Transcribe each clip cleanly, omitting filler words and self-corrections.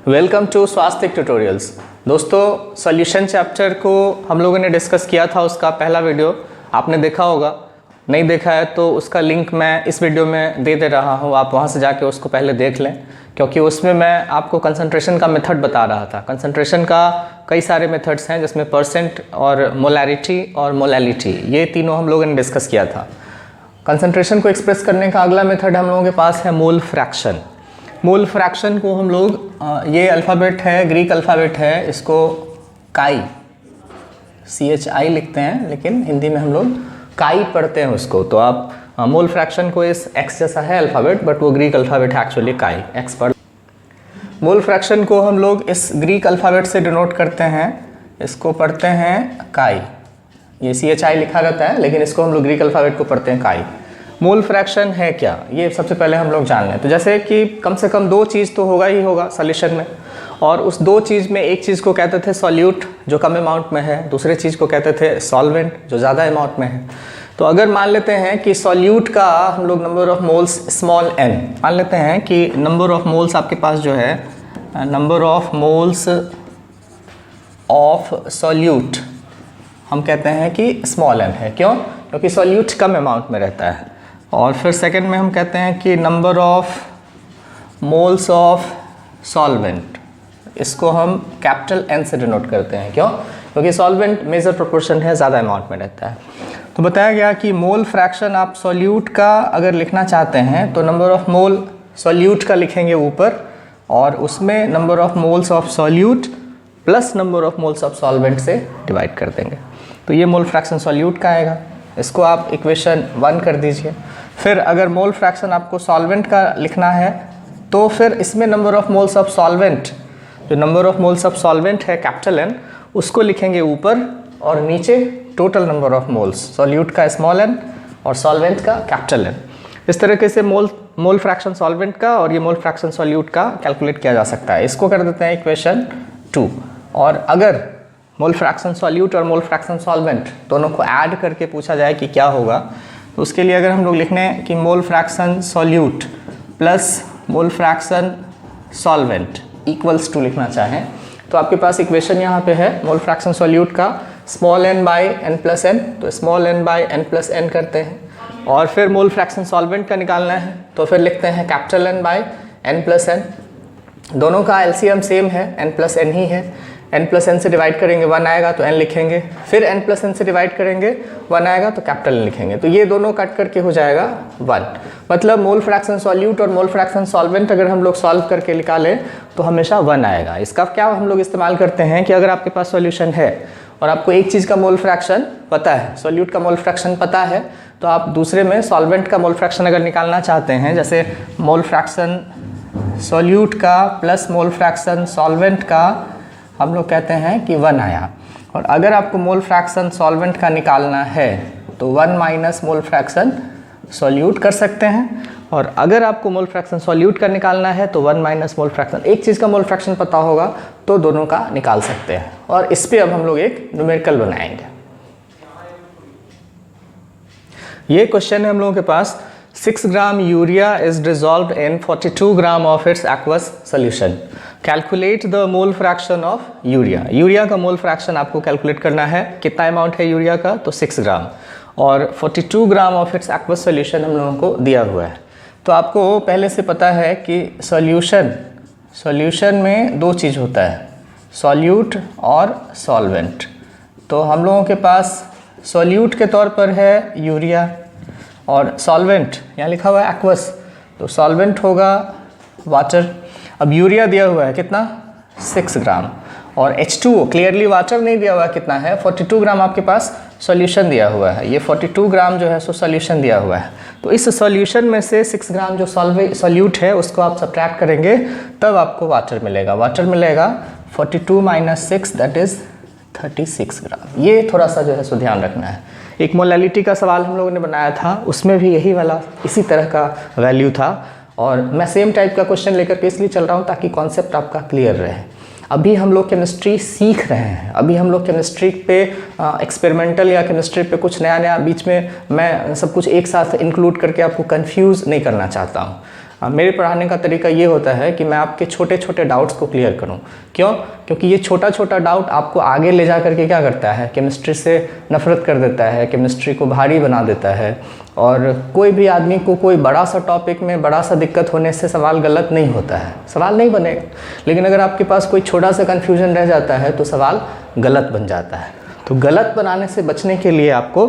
Welcome to स्वास्थ्य tutorials. दोस्तों, solution chapter को हम लोगों ने डिस्कस किया था, उसका पहला वीडियो आपने देखा होगा। नहीं देखा है तो उसका लिंक मैं इस वीडियो में दे रहा हूँ, आप वहाँ से जाके उसको पहले देख लें, क्योंकि उसमें मैं आपको कंसंट्रेशन का मेथड बता रहा था। कंसंट्रेशन का कई सारे मेथड्स हैं, जिसमें परसेंट और मोलैरिटी और मोलैलिटी, ये तीनों हम लोगों ने डिस्कस किया था। कंसंट्रेशन को एक्सप्रेस करने का अगला मेथड हम लोगों के पास है मोल फ्रैक्शन। मोल फ्रैक्शन को हम लोग, ये अल्फ़ाबेट है, ग्रीक अल्फ़ाबेट है, इसको काई CHI लिखते हैं, लेकिन हिंदी में हम लोग काई पढ़ते हैं उसको। तो आप मोल फ्रैक्शन को, इस एक्स जैसा है अल्फ़ाबेट, बट वो ग्रीक अल्फ़ाबेट है एक्चुअली, काई एक्स पढ़। मोल फ्रैक्शन को हम लोग इस ग्रीक अल्फ़ाबेट से डिनोट करते हैं, इसको पढ़ते हैं काई। ये CHI लिखा रहता है, लेकिन इसको हम लोग ग्रीक अल्फ़ाबेट को पढ़ते हैं काई। मोल फ्रैक्शन है क्या, ये सबसे पहले हम लोग जान लें। तो जैसे कि कम से कम दो चीज़ तो होगा ही होगा सॉल्यूशन में, और उस दो चीज़ में एक चीज़ को कहते थे सॉल्यूट, जो कम अमाउंट में है, दूसरे चीज़ को कहते थे सॉल्वेंट, जो ज़्यादा अमाउंट में है। तो अगर मान लेते हैं कि सॉल्यूट का हम लोग number of moles small n, मान लेते हैं कि नंबर ऑफ मोल्स आपके पास जो है, number of moles of solute हम कहते हैं कि स्मॉल n है। क्यों? क्योंकि सॉल्यूट कम अमाउंट में रहता है। और फिर सेकंड में हम कहते हैं कि number of moles of solvent, इसको हम कैपिटल N से डिनोट करते हैं। क्यों? क्योंकि सॉल्वेंट मेजर प्रोपोर्शन है, ज़्यादा अमाउंट में रहता है। तो बताया गया कि मोल फ्रैक्शन आप सॉल्यूट का अगर लिखना चाहते हैं तो नंबर ऑफ मोल सॉल्यूट का लिखेंगे ऊपर, और उसमें number of moles of solute plus number of moles of solvent से डिवाइड कर देंगे। तो ये मोल फ्रैक्शन सॉल्यूट का आएगा, इसको आप इक्वेशन 1 कर दीजिए। फिर अगर मोल फ्रैक्शन आपको सॉल्वेंट का लिखना है तो फिर इसमें number of moles of solvent, जो number of moles of solvent है कैपिटल N, उसको लिखेंगे ऊपर, और नीचे total number of moles, solute का स्मॉल n और सॉल्वेंट का कैपिटल N। इस तरीके से मोल फ्रैक्शन सॉल्वेंट का और ये मोल फ्रैक्शन सॉल्यूट का कैलकुलेट किया जा सकता है। इसको कर देते हैं इक्वेशन 2। और अगर मोल फ्रैक्शन सॉल्यूट और मोल फ्रैक्शन सॉल्वेंट दोनों को ऐड करके पूछा जाए कि क्या होगा, तो उसके लिए अगर हम लोग लिख लें कि mole fraction solute plus mole fraction solvent equals to लिखना चाहें, तो आपके पास इक्वेशन यहाँ पे है मोल फ्रैक्शन सॉल्यूट का small n by n plus n, तो small n by n plus n करते हैं। और फिर मोल फ्रैक्शन सॉल्वेंट का निकालना है तो फिर लिखते हैं capital N by n plus n। दोनों का LCM सेम है, n प्लस n ही है। n प्लस n से डिवाइड करेंगे 1 आएगा तो n लिखेंगे, फिर n प्लस n से डिवाइड करेंगे 1 आएगा तो कैपिटल N लिखेंगे। तो ये दोनों कट करके हो जाएगा 1। मतलब मोल फ्रैक्शन सॉल्यूट और मोल फ्रैक्शन सॉल्वेंट अगर हम लोग सॉल्व करके निकालें तो हमेशा 1 आएगा। इसका क्या हम लोग इस्तेमाल करते हैं कि अगर आपके पास सॉल्यूशन है और आपको एक चीज़ का मोल फ्रैक्शन पता है, सॉल्यूट का मोल फ्रैक्शन पता है, तो आप दूसरे में सॉल्वेंट का मोल फ्रैक्शन अगर निकालना चाहते हैं, जैसे मोल फ्रैक्शन सॉल्यूट का प्लस मोल फ्रैक्शन सॉल्वेंट का हम लोग कहते हैं कि 1 आया। और अगर आपको मोल फ्रैक्शन सॉल्वेंट का निकालना है तो 1 माइनस मोल फ्रैक्शन सॉल्यूट कर सकते हैं, और अगर आपको मोल फ्रैक्शन सॉल्यूट का निकालना है तो 1 माइनस मोल फ्रैक्शन, एक चीज़ का मोल फ्रैक्शन पता होगा तो दोनों का निकाल सकते हैं। और इस पर अब हम लोग एक न्यूमेरिकल बनाएंगे। ये क्वेश्चन है हम लोगों के पास, 6 gram urea is dissolved in 42 gram of its aqueous solution, calculate the mole fraction of urea. Urea का मोल फ्रैक्शन आपको कैलकुलेट करना है। कितना अमाउंट है यूरिया का? तो 6 ग्राम, और 42 gram of its aqueous solution हम लोगों को दिया हुआ है। तो आपको पहले से पता है कि सॉल्यूशन में दो चीज़ होता है, सॉल्यूट और सॉल्वेंट। तो हम लोगों के पास सॉल्यूट के तौर पर है यूरिया, और सॉल्वेंट यहाँ लिखा हुआ है एक्वस, तो सॉल्वेंट होगा वाटर। अब यूरिया दिया हुआ है कितना? 6 ग्राम, और H2O क्लियरली वाटर नहीं दिया हुआ है, कितना है? 42 ग्राम आपके पास सॉल्यूशन दिया हुआ है। ये 42 ग्राम जो है सो सॉल्यूशन दिया हुआ है। तो इस सॉल्यूशन में से 6 ग्राम जो सॉल्यूट है उसको आप सब्ट्रैक्ट करेंगे, तब आपको वाटर मिलेगा। वाटर मिलेगा 42 माइनस 6, दैट इज़ 36 ग्राम। ये थोड़ा सा जो है सो ध्यान रखना है। एक मोलैलिटी का सवाल हम लोगों ने बनाया था, उसमें भी यही वाला इसी तरह का वैल्यू था, और मैं सेम टाइप का क्वेश्चन लेकर के इसलिए चल रहा हूँ ताकि कॉन्सेप्ट आपका क्लियर रहे। अभी हम लोग केमिस्ट्री सीख रहे हैं, अभी हम लोग केमिस्ट्री पे एक्सपेरिमेंटल या केमिस्ट्री पे कुछ नया नया, बीच में मैं सब कुछ एक साथ इंक्लूड करके आपको कंफ्यूज नहीं करना चाहता हूँ। मेरे पढ़ाने का तरीका ये होता है कि मैं आपके छोटे छोटे डाउट्स को क्लियर करूं। क्यों? क्योंकि ये छोटा छोटा डाउट आपको आगे ले जा करके क्या करता है, केमिस्ट्री से नफरत कर देता है, केमिस्ट्री को भारी बना देता है। और कोई भी आदमी को कोई बड़ा सा टॉपिक में बड़ा सा दिक्कत होने से सवाल गलत नहीं होता है, सवाल नहीं बनेगा। लेकिन अगर आपके पास कोई छोटा सा कन्फ्यूजन रह जाता है तो सवाल गलत बन जाता है। तो गलत बनाने से बचने के लिए आपको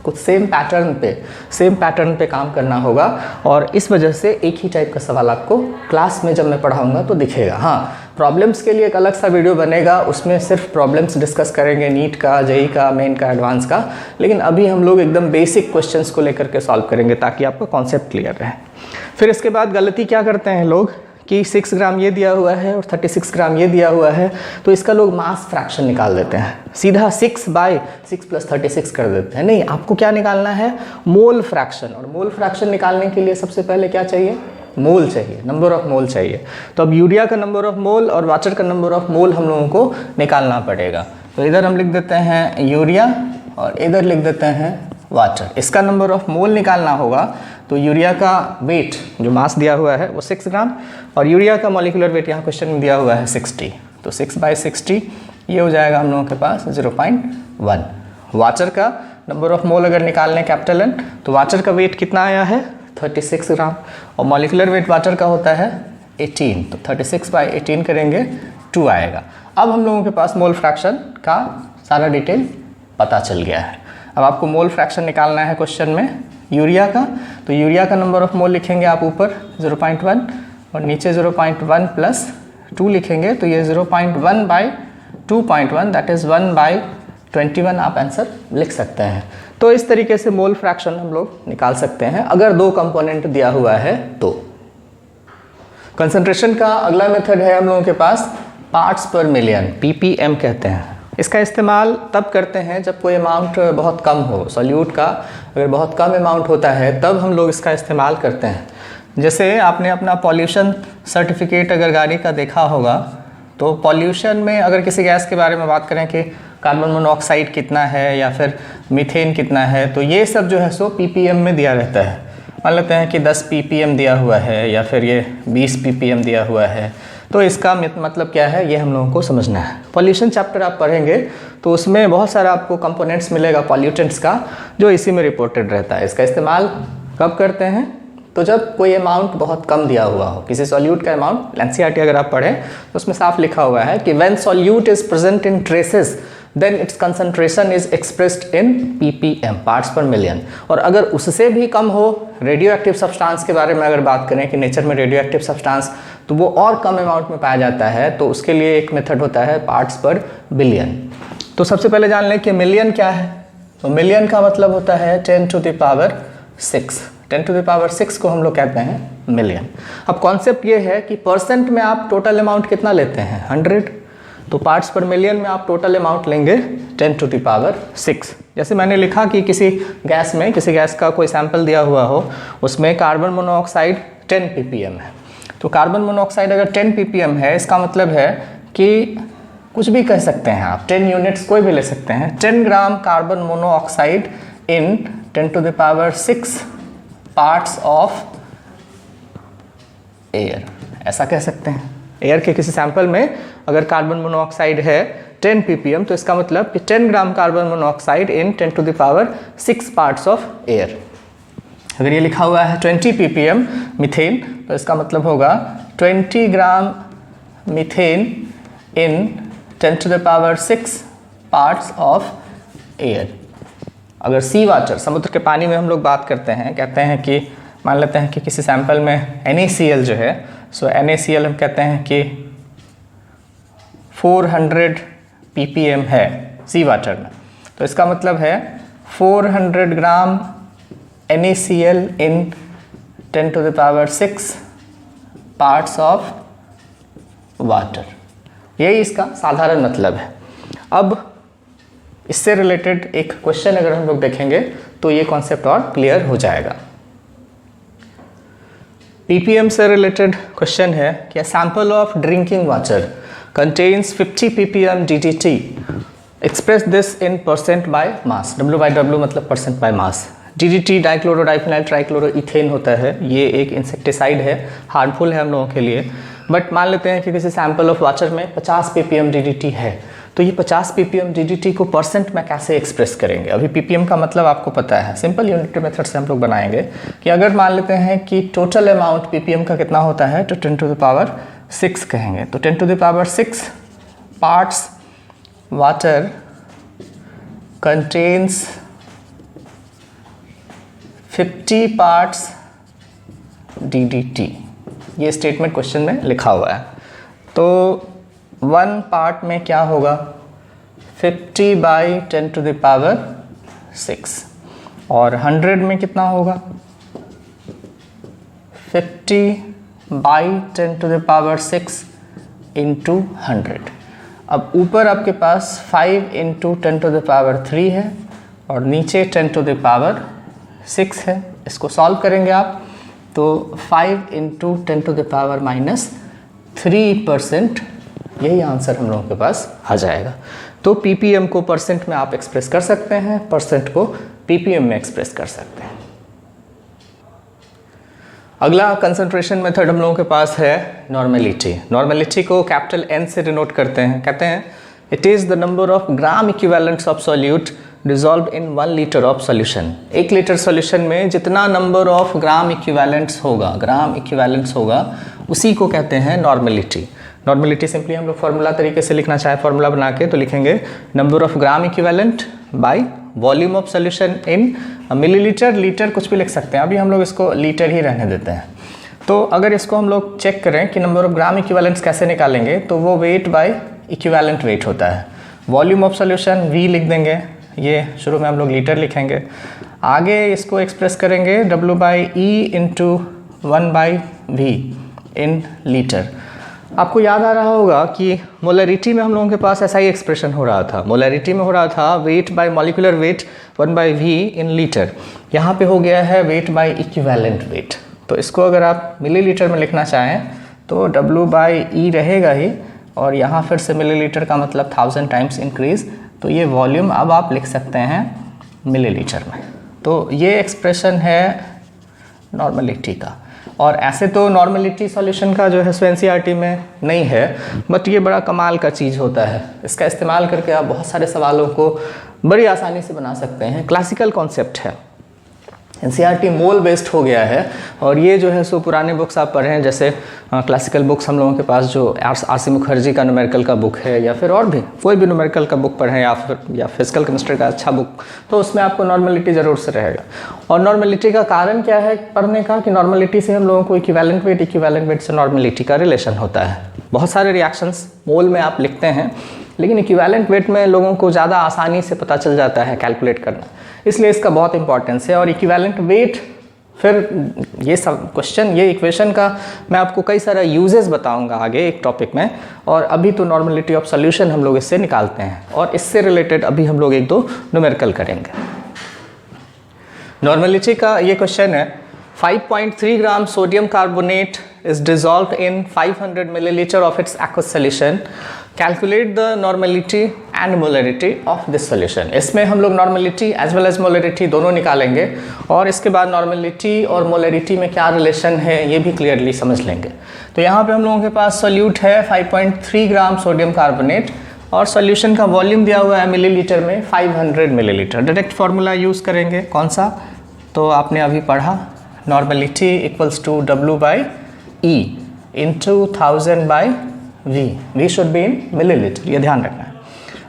कुछ सेम पैटर्न पे काम करना होगा। और इस वजह से एक ही टाइप का सवाल आपको क्लास में जब मैं पढ़ाऊंगा तो दिखेगा। हाँ, प्रॉब्लम्स के लिए एक अलग सा वीडियो बनेगा, उसमें सिर्फ प्रॉब्लम्स डिस्कस करेंगे, नीट का, जेई का, मेन का, एडवांस का। लेकिन अभी हम लोग एकदम बेसिक क्वेश्चंस को लेकर के सॉल्व करेंगे ताकि आपका कॉन्सेप्ट क्लियर रहे। फिर इसके बाद गलती क्या करते हैं लोग कि 6 ग्राम ये दिया हुआ है और 36 ग्राम ये दिया हुआ है, तो इसका लोग मास फ्रैक्शन निकाल देते हैं, सीधा 6/6 + 36 कर देते हैं। नहीं, आपको क्या निकालना है, मोल फ्रैक्शन। और मोल फ्रैक्शन निकालने के लिए सबसे पहले क्या चाहिए, मोल चाहिए, नंबर ऑफ मोल चाहिए। तो अब यूरिया का नंबर ऑफ मोल और वाटर का नंबर ऑफ मोल हम लोगों को निकालना पड़ेगा। तो इधर हम लिख देते हैं यूरिया और इधर लिख देते हैं वाटर। इसका नंबर ऑफ मोल निकालना होगा तो यूरिया का वेट जो मास दिया हुआ है वो 6 ग्राम और यूरिया का मॉलिक्यूलर वेट यहाँ क्वेश्चन में दिया हुआ है 60। तो 6/60 ये हो जाएगा हम लोगों के पास 0.1। वाटर का नंबर ऑफ मोल अगर निकालने कैपिटल N तो वाटर का वेट कितना आया है 36 ग्राम और मॉलिक्यूलर वेट वाटर का होता है 18। तो 36/18 करेंगे 2 आएगा। अब हम लोगों के पास मोल फ्रैक्शन का सारा डिटेल पता चल गया है। अब आपको मोल फ्रैक्शन निकालना है क्वेश्चन में यूरिया का। तो यूरिया का नंबर ऑफ मोल लिखेंगे आप ऊपर 0.1 और नीचे 0.1 + 2 लिखेंगे। तो ये 0.1/2.1 दैट इज़ 1/21 आप आंसर लिख सकते हैं। तो इस तरीके से मोल फ्रैक्शन हम लोग निकाल सकते हैं अगर 2 कंपोनेंट दिया हुआ है तो। कंसंट्रेशन का अगला मेथड है हम लोगों के पास पार्ट्स पर मिलियन, ppm कहते हैं। इसका इस्तेमाल तब करते हैं जब कोई अमाउंट बहुत कम हो, सॉल्यूट का अगर बहुत कम अमाउंट होता है तब हम लोग इसका इस्तेमाल करते हैं। जैसे आपने अपना पॉल्यूशन सर्टिफिकेट अगर गाड़ी का देखा होगा तो पॉल्यूशन में अगर किसी गैस के बारे में बात करें कि कार्बन मोनोऑक्साइड कितना है या फिर मीथेन कितना है, तो ये सब जो है सो ppm में दिया रहता है। मान लेते हैं कि 10 ppm दिया हुआ है या फिर ये 20 ppm दिया हुआ है। तो इसका मतलब क्या है ये हम लोगों को समझना है। पॉल्यूशन चैप्टर आप पढ़ेंगे तो उसमें बहुत सारा आपको कंपोनेंट्स मिलेगा पॉल्यूटेंट्स का जो इसी में रिपोर्टेड रहता है। इसका इस्तेमाल कब करते हैं तो जब कोई अमाउंट बहुत कम दिया हुआ हो, किसी सॉल्यूट का अमाउंट। एनसीईआरटी अगर आप पढ़ें तो उसमें साफ लिखा हुआ है कि when solute is present in traces then its concentration is expressed in ppm, parts per million. और अगर उससे भी कम हो, रेडियो एक्टिव सब्सटेंस के बारे में अगर बात करें कि नेचर में रेडियो एक्टिव सब्सटेंस तो वो और कम अमाउंट में पाया जाता है, तो उसके लिए एक मेथड होता है पार्ट्स पर बिलियन। तो सबसे पहले जान लें कि मिलियन क्या है। तो मिलियन का मतलब होता है 10⁶। 10⁶ को हम लोग कहते हैं मिलियन। अब कॉन्सेप्ट ये है कि परसेंट में आप टोटल अमाउंट कितना लेते हैं 100, तो पार्ट्स पर मिलियन में आप टोटल अमाउंट लेंगे 10⁶। जैसे मैंने लिखा कि किसी गैस का कोई सैंपल दिया हुआ हो, उसमें कार्बन मोनोऑक्साइड 10 ppm है। तो कार्बन मोनोऑक्साइड अगर 10 ppm है, इसका मतलब है कि कुछ भी कह सकते हैं आप, 10 यूनिट्स कोई भी ले सकते हैं। 10 gram carbon monoxide in 10⁶ parts of air, ऐसा कह सकते हैं। एयर के किसी सैंपल में अगर कार्बन मोनोऑक्साइड है 10 ppm तो इसका मतलब कि 10 gram carbon monoxide in 10⁶ parts of air. अगर ये लिखा हुआ है 20 ppm मीथेन तो इसका मतलब होगा 20 gram methane in 10⁶ parts of air. अगर सी वाटर, समुद्र के पानी में हम लोग बात करते हैं, कहते हैं कि मान लेते हैं कि किसी सैंपल में NaCl जो है, सो NaCl हम कहते हैं कि 400 ppm है सी वाटर में, तो इसका मतलब है 400 ग्राम NaCl in 10⁶ parts of water. यही इसका साधारण मतलब है। अब इससे रिलेटेड एक क्वेश्चन अगर हम लोग देखेंगे तो ये कॉन्सेप्ट और क्लियर हो जाएगा। ppm से रिलेटेड क्वेश्चन है कि sample of drinking water contains 50 ppm DDT, express this in % by mass. W/W मतलब % बाय मास। DDT डाइक्लोरोडाइफिनाइल ट्राइक्लोरोइथेन होता है, ये एक इंसेक्टिसाइड है, हार्मफुल है हम लोगों के लिए। बट मान लेते हैं कि किसी सैंपल ऑफ वाटर में 50 ppm DDT है, तो ये 50 ppm DDT को परसेंट में कैसे एक्सप्रेस करेंगे। अभी ppm का मतलब आपको पता है, सिंपल यूनिट मेथड से हम लोग बनाएंगे कि अगर मान लेते हैं कि टोटल अमाउंट ppm का कितना होता है, तो 10 to the power 6 कहेंगे। तो 10 to the power 6 parts water contains 50 parts DDT, ये स्टेटमेंट क्वेश्चन में लिखा हुआ है। तो 1 पार्ट में क्या होगा, 50 बाई 10 to the power 6, और 100 में कितना होगा, 50 by 10 to the power 6 into 100। अब ऊपर आपके पास 5 इंटू 10 to the power 3 है और नीचे 10 to the power 6 है। इसको सॉल्व करेंगे आप तो 5 इंटू 10 to the power -3%, यही आंसर हम लोगों के पास आ जाएगा। तो ppm को परसेंट में आप एक्सप्रेस कर सकते हैं, परसेंट को ppm में एक्सप्रेस कर सकते हैं। अगला कंसंट्रेशन मेथड हम लोगों के पास है नॉर्मेलिटी। नॉर्मेलिटी को कैपिटल N से डिनोट करते हैं, कहते हैं it is the number of gram equivalents of solute dissolved in 1 litre of solution. 1 litre solution में जितना नंबर ऑफ ग्राम इक्विवेलेंट्स होगा उसी को कहते हैं नॉर्मेलिटी। नॉर्मेलिटी सिंपली हम लोग फॉर्मूला तरीके से लिखना चाहे फॉर्मूला बना के तो लिखेंगे number of gram equivalent by volume of solution in millilitre, litre कुछ भी लिख सकते हैं, अभी हम लोग इसको लीटर ही रहने देते हैं। तो अगर इसको हम लोग चेक करें कि नंबर ऑफ ग्राम इक्विवेलेंट्स कैसे निकालेंगे, तो वो वेट बाय इक्विवेलेंट वेट होता है। वॉल्यूम ऑफ सॉल्यूशन V लिख देंगे, ये शुरू में हम लोग लीटर लिखेंगे, आगे इसको एक्सप्रेस करेंगे W/E into 1/V in litre. आपको याद आ रहा होगा कि मोलरिटी में हम लोगों के पास ऐसा ही एक्सप्रेशन हो रहा था। मोलरिटी में हो रहा था weight by molecular weight 1/V in litre, यहाँ पे हो गया है वेट बाय इक्विवेलेंट वेट। तो इसको अगर आप मिलीलीटर में लिखना चाहें तो W/E रहेगा ही, और यहाँ फिर से मिलीलीटर का मतलब 1000 टाइम्स इंक्रीज, तो ये वॉल्यूम अब आप लिख सकते हैं मिलीलीटर में। तो ये एक्सप्रेशन है नॉर्मेलिटी का। और ऐसे तो नॉर्मेलिटी सॉल्यूशन का जो है सो NCERT में नहीं है, बट ये बड़ा कमाल का चीज़ होता है। इसका इस्तेमाल करके आप बहुत सारे सवालों को बड़ी आसानी से बना सकते हैं। क्लासिकल कॉन्सेप्ट है, NCERT मोल बेस्ड हो गया है, और ये जो है सो पुराने बुक्स आप पढ़ें, जैसे क्लासिकल बुक्स हम लोगों के पास जो RC मुखर्जी का न्यूमेरिकल का बुक है, या फिर और भी कोई भी न्यूमेरिकल का बुक पढ़ें, या फिजिकल केमिस्ट्री का अच्छा बुक, तो उसमें आपको नॉर्मेलिटी ज़रूर से रहेगा। और नॉर्मेलिटी का कारण क्या है पढ़ने का, कि नॉर्मेलिटी से हम लोगों को इक्विवेलेंट वेट से नॉर्मेलिटी का रिलेशन होता है। बहुत सारे रिएक्शंस मोल में आप लिखते हैं, लेकिन इक्विवेलेंट वेट में लोगों को ज़्यादा आसानी से पता चल जाता है कैलकुलेट करना, इसलिए इसका बहुत इंपॉर्टेंस है। और इक्विवेलेंट वेट, फिर ये सब क्वेश्चन, ये इक्वेशन का मैं आपको कई सारा यूजेस बताऊंगा आगे एक टॉपिक में, और अभी तो नॉर्मेलिटी ऑफ सॉल्यूशन हम लोग इससे निकालते हैं, और इससे रिलेटेड अभी हम लोग 1-2 न्यूमेरिकल करेंगे। नॉर्मेलिटी का ये क्वेश्चन है, 5.3 gram sodium carbonate is dissolved in 500 milliliter of its aqueous solution. Calculate the normality and molarity of this solution. इसमें हम लोग normality as well as molarity दोनों निकालेंगे, और इसके बाद normality और molarity में क्या रिलेशन है ये भी क्लियरली समझ लेंगे। तो यहाँ पे हम लोगों के पास सोल्यूट है 5.3 ग्राम सोडियम कार्बोनेट, और सॉल्यूशन का वॉल्यूम दिया हुआ है मिलीलीटर में 500 मिलीलीटर। डायरेक्ट फार्मूला यूज़ करेंगे, कौन सा, तो आपने अभी पढ़ा, normality equals to W/E into 1000/V, V should be in millilitre, ये ध्यान रखना है।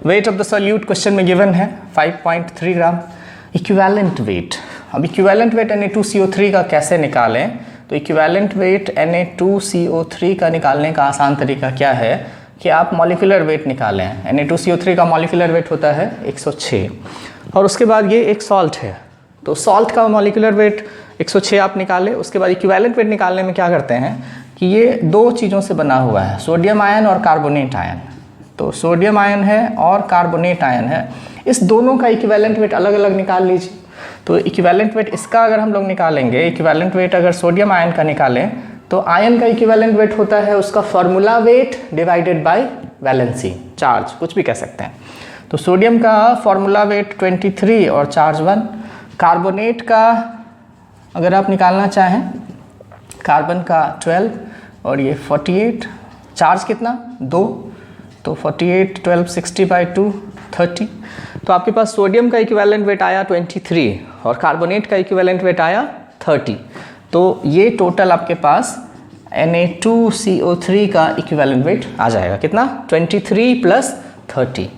Weight of the solute question में गिवन है 5.3 ग्राम। इक्विवेलेंट वेट, अब इक्विवेलेंट वेट Na2CO3 का कैसे निकालें, तो इक्विवेलेंट वेट Na2CO3 का निकालने का आसान तरीका क्या है कि आप मॉलिक्यूलर वेट निकालें। Na2CO3 का मॉलिक्यूलर वेट होता है 106, और उसके बाद ये एक सॉल्ट है, तो सॉल्ट का मॉलिक्यूलर वेट 106 आप निकालें। उसके बाद इक्विवेलेंट वेट निकालने में क्या करते हैं कि ये 2 चीज़ों से बना हुआ है, सोडियम आयन और कार्बोनेट आयन। तो सोडियम आयन है और कार्बोनेट आयन है, इस दोनों का इक्विवेलेंट वेट अलग अलग निकाल लीजिए। तो इक्विवेलेंट वेट इसका अगर हम लोग निकालेंगे, इक्विवेलेंट वेट अगर सोडियम आयन का निकालें, तो आयन का इक्विवेलेंट वेट होता है उसका formula weight divided by valency charge, कुछ भी कह सकते हैं। तो सोडियम का फॉर्मूला वेट 23 और चार्ज 1, कार्बोनेट का अगर आप निकालना चाहें, कार्बन का 12 और ये 48, चार्ज कितना 2, तो 48 12 60/2 30। तो आपके पास सोडियम का इक्विवेलेंट वेट आया 23 और कार्बोनेट का इक्विवेलेंट वेट आया 30। तो ये टोटल आपके पास Na2CO3 का इक्विवेलेंट वेट आ जाएगा कितना 23 + 30।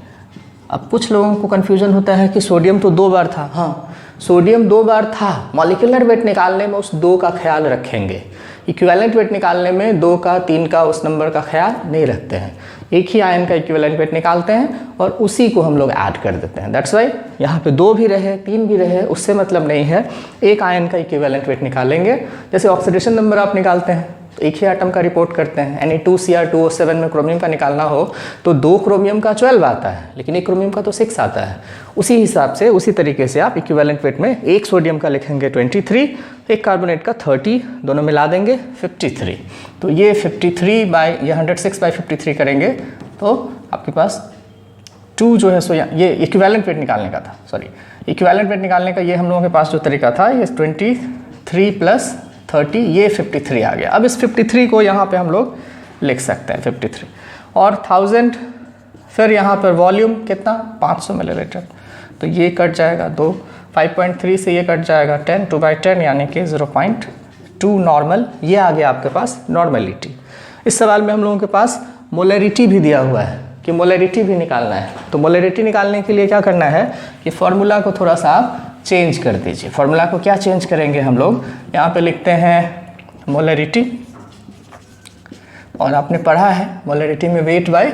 अब कुछ लोगों को कन्फ्यूजन होता है कि सोडियम तो 2 बार था। हाँ, सोडियम 2 बार था, मॉलिक्यूलर वेट निकालने में उस 2 का ख्याल रखेंगे, इक्विवेलेंट वेट निकालने में 2 का 3 का उस नंबर का ख्याल नहीं रखते हैं। एक ही आयन का इक्विवेलेंट वेट निकालते हैं और उसी को हम लोग ऐड कर देते हैं। दैट्स वाई यहाँ पे 2 भी रहे 3 भी रहे उससे मतलब नहीं है, एक आयन का इक्विवेलेंट वेट निकालेंगे। जैसे ऑक्सीडेशन नंबर आप निकालते हैं तो एक ही आइटम का रिपोर्ट करते हैं। Na2Cr2O7 में क्रोमियम का निकालना हो तो 2 क्रोमियम का 12 आता है, लेकिन एक क्रोमियम का तो 6 आता है। उसी हिसाब से उसी तरीके से आप इक्विवेलेंट वेट में एक सोडियम का लिखेंगे 23, एक कार्बोनेट का 30, दोनों मिला देंगे 53। तो ये 106/53 करेंगे तो आपके पास 2 जो है सो ये इक्विवेलेंट वेट निकालने का था, सॉरी इक्विवेलेंट वेट निकालने का ये हम लोगों के पास जो तरीका था ये 23 + 30, ये 53 आ गया। अब इस 53 को यहाँ पे हम लोग लिख सकते हैं 53 और 1000, फिर यहाँ पर वॉल्यूम कितना 500 मिलीलीटर, तो ये कट जाएगा 2, 5.3 से ये कट जाएगा 10, 2/10 यानी कि 0.2 नॉर्मल। ये आ गया आपके पास नॉर्मेलिटी। इस सवाल में हम लोगों के पास मोलरिटी भी दिया हुआ है कि मोलरिटी भी निकालना है। तो मोलरिटी निकालने के लिए क्या करना है कि फॉर्मूला को थोड़ा सा आप चेंज कर दीजिए। फॉर्मूला को क्या चेंज करेंगे हम लोग, यहाँ पे लिखते हैं मोलरिटी, और आपने पढ़ा है मोलरिटी में वेट बाय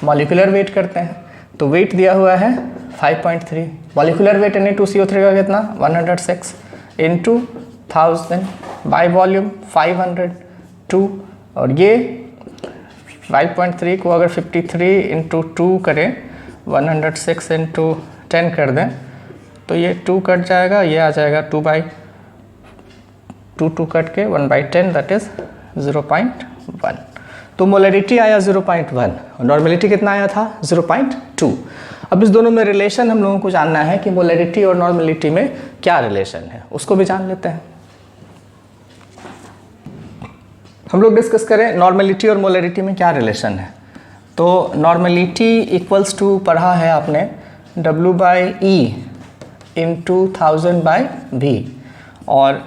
मॉलिक्यूलर वेट करते हैं। तो वेट दिया हुआ है 5.3, मॉलिक्यूलर वेट Na2CO3 का कितना 106 × 1000 बाय वॉल्यूम 502, और ये 5.3 को अगर 53 × 2 करें 106 × 10 कर दें तो ये 2 कट जाएगा, ये आ जाएगा 2 कट के 1/10 दैट इज 0.1। तो मोलरिटी आया 0.1 और नॉर्मेलिटी कितना आया था 0.2। अब इस दोनों में रिलेशन हम लोगों को जानना है कि मोलरिटी और नॉर्मेलिटी में क्या रिलेशन है, उसको भी जान लेते हैं। हम लोग डिस्कस करें नॉर्मेलिटी और मोलरिटी में क्या रिलेशन है। तो नॉर्मेलिटी इक्वल्स टू पढ़ा है आपने W/E × 1000/V, और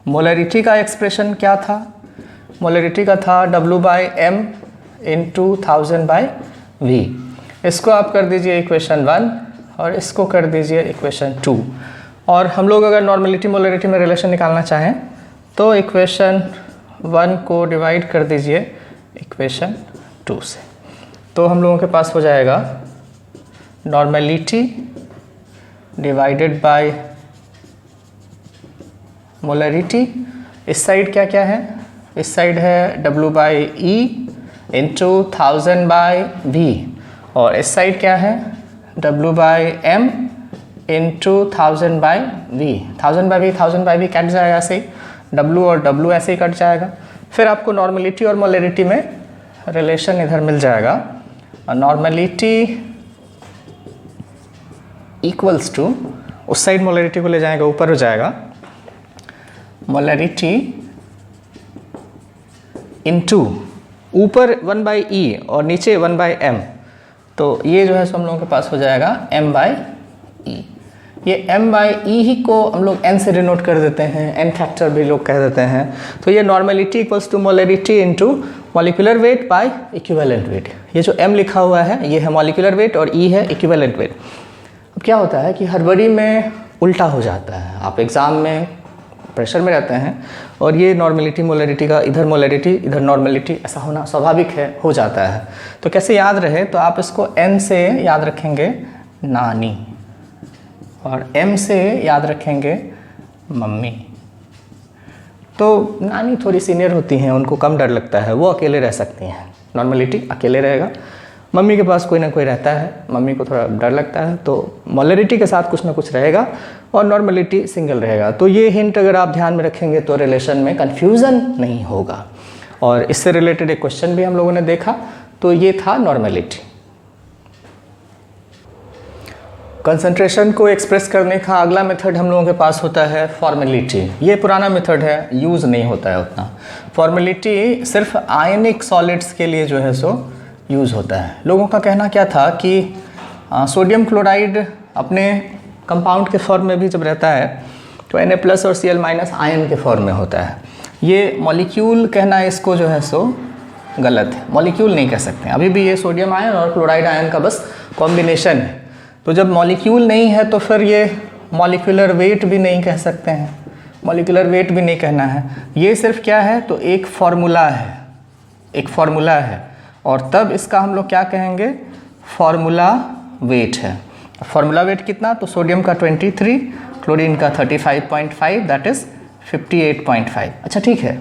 मोलरिटी का एक्सप्रेशन क्या था, मोलरिटी का था W/M × 1000/V। इसको आप कर दीजिए इक्वेशन 1 और इसको कर दीजिए इक्वेशन 2। और हम लोग अगर नॉर्मेलिटी मोलरिटी में रिलेशन निकालना चाहें तो इक्वेशन 1 को डिवाइड कर दीजिए इक्वेशन 2 से, तो हम लोगों के पास हो जाएगा नॉर्मेलिटी डिवाइडेड बाय मोलरिटी। इस साइड क्या क्या है, इस साइड है W/E × 1000/V, और इस साइड क्या है W/M × 1000/V। 1000/V कट जाएगा ऐसे ही, W और W ऐसे ही कट जाएगा। फिर आपको नॉर्मेलिटी और मोलरिटी में रिलेशन इधर मिल जाएगा, और नॉर्मेलिटी इक्वल्स टू, उस साइड मोलरिटी को ले जाएगा ऊपर हो जाएगा मोलरिटी इनटू ऊपर 1/E और नीचे 1/M, तो ये जो है सो हम लोगों के पास हो जाएगा M/E। ये M/E ही को हम लोग N से डिनोट कर देते हैं, N फैक्टर भी लोग कह देते हैं। तो ये normality equals to molarity into molecular weight by equivalent weight. ये जो M लिखा हुआ है ये है मॉलिक्यूलर वेट और E है इक्विवेलेंट वेट। अब क्या होता है कि हड़बड़ी में उल्टा हो जाता है, आप एग्ज़ाम में प्रेशर में रहते हैं और ये नॉर्मेलिटी मोलरिटी का इधर मोलरिटी इधर नॉर्मेलिटी ऐसा होना स्वाभाविक है, हो जाता है। तो कैसे याद रहे, तो आप इसको N से याद रखेंगे नानी और M से याद रखेंगे मम्मी। तो नानी थोड़ी सीनियर होती हैं, उनको कम डर लगता है, वो अकेले रह सकती हैं, नॉर्मेलिटी अकेले रहेगा। मम्मी के पास कोई ना कोई रहता है, मम्मी को थोड़ा डर लगता है, तो मोलरिटी के साथ कुछ ना कुछ रहेगा और नॉर्मेलिटी सिंगल रहेगा। तो ये हिंट अगर आप ध्यान में रखेंगे तो रिलेशन में कन्फ्यूज़न नहीं होगा। और इससे रिलेटेड एक क्वेश्चन भी हम लोगों ने देखा, तो ये था नॉर्मेलिटी। कंसंट्रेशन को एक्सप्रेस करने का अगला मेथड हम लोगों के पास होता है फॉर्मेलिटी। ये पुराना मेथड है, यूज़ नहीं होता है उतना। फॉर्मेलिटी सिर्फ आयनिक सॉलिड्स के लिए जो है सो यूज़ होता है। लोगों का कहना क्या था कि सोडियम क्लोराइड अपने कंपाउंड के फॉर्म में भी जब रहता है तो Na+ और Cl- आयन के फॉर्म में होता है। ये मॉलिक्यूल कहना इसको जो है सो गलत है, मॉलिक्यूल नहीं कह सकते। अभी भी ये सोडियम आयन और क्लोराइड आयन का बस कॉम्बिनेशन है। तो जब मॉलिक्यूल नहीं है तो फिर ये मॉलिक्यूलर वेट भी नहीं कह सकते हैं, मॉलिक्यूलर वेट भी नहीं कहना है। ये सिर्फ क्या है तो एक फार्मूला है, एक फार्मूला है, और तब इसका हम लोग क्या कहेंगे, फार्मूला वेट है। फार्मूला वेट कितना, तो सोडियम का 23, क्लोरीन का 35.5, दैट इज़ 58.5। अच्छा ठीक है,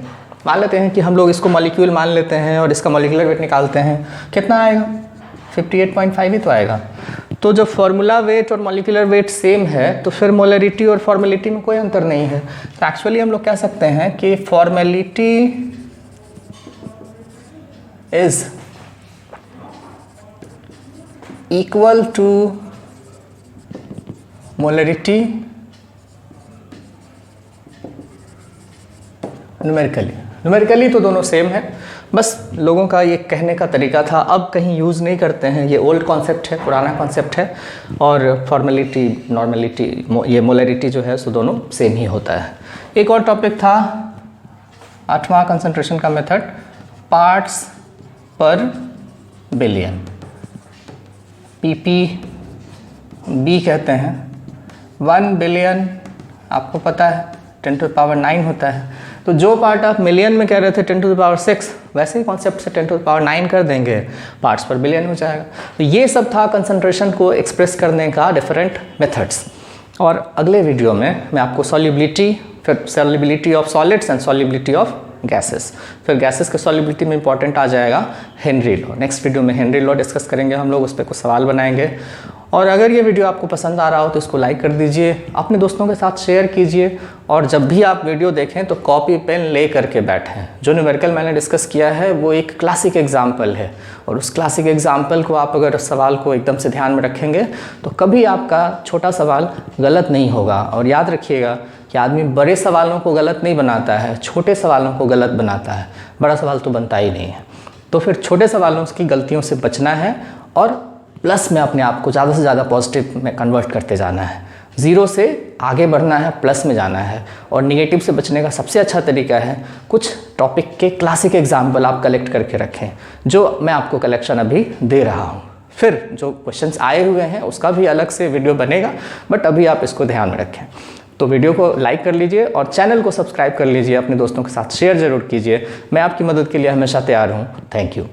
मान लेते हैं कि हम लोग इसको मॉलिक्यूल मान लेते हैं और इसका मॉलिक्यूलर वेट निकालते हैं, कितना आएगा, 58.5 ही तो आएगा। तो जब फार्मूला वेट और मॉलिक्यूलर वेट सेम है तो फिर मोलरिटी और फॉर्मेलिटी में कोई अंतर नहीं है। तो एक्चुअली हम लोग कह सकते हैं कि formality is equal to molarity numerically तो दोनों सेम है, बस लोगों का ये कहने का तरीका था, अब कहीं यूज़ नहीं करते हैं। ये ओल्ड कॉन्सेप्ट है, पुराना कॉन्सेप्ट है। और फॉर्मेलिटी, नॉर्मेलिटी, ये मोलरिटी जो है सो दोनों सेम ही होता है। एक और टॉपिक था 8वां कंसंट्रेशन का मेथड, पार्ट्स पर बिलियन, ppb कहते हैं। 1 बिलियन आपको पता है 10⁹ होता है। तो जो पार्ट आप मिलियन में कह रहे थे 10⁶, वैसे ही कॉन्सेप्ट से 10⁹ कर देंगे, पार्ट्स पर बिलियन हो जाएगा। तो ये सब था कंसंट्रेशन को एक्सप्रेस करने का डिफरेंट मेथड्स। और अगले वीडियो में मैं आपको सॉल्युबिलिटी, फिर solubility of solids and solubility of gases, फिर गैसेस के सॉल्युबिलिटी में इंपॉर्टेंट आ जाएगा हेनरी लॉ। नेक्स्ट वीडियो में हेनरी लॉ डिस्कस करेंगे हम लोग, उस पर कुछ सवाल बनाएंगे। और अगर ये वीडियो आपको पसंद आ रहा हो तो इसको लाइक कर दीजिए, अपने दोस्तों के साथ शेयर कीजिए, और जब भी आप वीडियो देखें तो कॉपी पेन ले करके बैठें। जो न्यूमेरिकल मैंने डिस्कस किया है वो एक क्लासिक एग्जाम्पल है, और उस क्लासिक एग्जाम्पल को आप अगर सवाल को एकदम से ध्यान में रखेंगे तो कभी आपका छोटा सवाल गलत नहीं होगा। और याद रखिएगा कि आदमी बड़े सवालों को गलत नहीं बनाता है, छोटे सवालों को गलत बनाता है, बड़ा सवाल तो बनता ही नहीं है। तो फिर छोटे सवालों की गलतियों से बचना है और प्लस में अपने आप को ज़्यादा से ज़्यादा पॉजिटिव में कन्वर्ट करते जाना है। ज़ीरो से आगे बढ़ना है, प्लस में जाना है। और निगेटिव से बचने का सबसे अच्छा तरीका है कुछ टॉपिक के क्लासिक एग्जाम्पल आप कलेक्ट करके रखें, जो मैं आपको कलेक्शन अभी दे रहा हूँ। फिर जो क्वेश्चंस आए हुए हैं उसका भी अलग से वीडियो बनेगा, बट अभी आप इसको ध्यान में रखें। तो वीडियो को लाइक कर लीजिए और चैनल को सब्सक्राइब कर लीजिए, अपने दोस्तों के साथ शेयर ज़रूर कीजिए। मैं आपकी मदद के लिए हमेशा तैयार हूँ। Thank you.